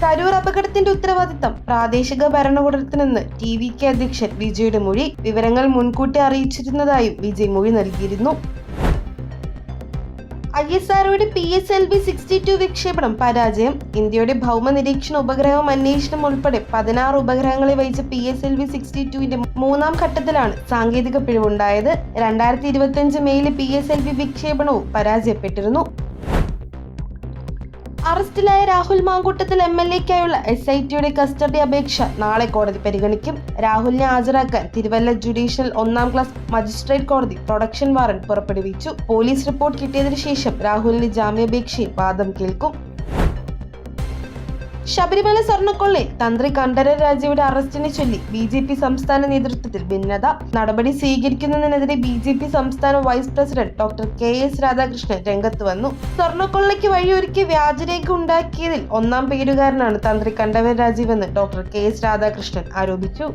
കരൂർ അപകടത്തിന്റെ ഉത്തരവാദിത്തം പ്രാദേശിക ഭരണകൂടത്തിനെന്ന് TVK അധ്യക്ഷൻ വിജയുടെ മൊഴി. വിവരങ്ങൾ മുൻകൂട്ടി അറിയിച്ചിരുന്നതായും വിജയ് മൊഴി നൽകിയിരുന്നു. ISROയുടെ PSLV-62 വിക്ഷേപണം പരാജയം. ഇന്ത്യയുടെ ഭൗമ നിരീക്ഷണ ഉപഗ്രഹം അന്വേഷണം ഉൾപ്പെടെ 16 ഉപഗ്രഹങ്ങളെ വഹിച്ച PSLV-62ന്റെ മൂന്നാം ഘട്ടത്തിലാണ് സാങ്കേതിക പിഴവുണ്ടായത്. 2025 മെയിലെ PSLV വിക്ഷേപണവും പരാജയപ്പെട്ടിരുന്നു. അറസ്റ്റിലായ രാഹുൽ മാങ്കൂട്ടത്തിൽ MLAയ്ക്കായുള്ള SITയുടെ കസ്റ്റഡി അപേക്ഷ നാളെ കോടതി പരിഗണിക്കും. രാഹുലിനെ ഹാജരാക്കാൻ തിരുവല്ല ജുഡീഷ്യൽ 1ാം ക്ലാസ് മജിസ്ട്രേറ്റ് കോടതി പ്രൊഡക്ഷൻ വാറന്റ് പുറപ്പെടുവിച്ചു. പോലീസ് റിപ്പോർട്ട് കിട്ടിയതിനു ശേഷം രാഹുലിന്റെ ജാമ്യാപേക്ഷയിൽ വാദം കേൾക്കും. ശബരിമല സ്വർണ്ണക്കൊള്ളയിൽ തന്ത്രി കണ്ഠരര് രാജയുടെ അറസ്റ്റിനെ ചൊല്ലി BJP സംസ്ഥാന നേതൃത്വത്തിൽ ഭിന്നത. നടപടി സ്വീകരിക്കുന്നതിനെതിരെ BJP സംസ്ഥാന vice president doctor KS Radhakrishnan രംഗത്ത് വന്നു. സ്വർണ്ണക്കൊള്ളയ്ക്ക് വഴിയൊരുക്കി വ്യാജരേഖ ഉണ്ടാക്കിയതിൽ ഒന്നാം പേരുകാരനാണ് തന്ത്രി കണ്ഠരര് രാജീവെന്ന് ഡോക്ടർ KS രാധാകൃഷ്ണൻ ആരോപിച്ചു.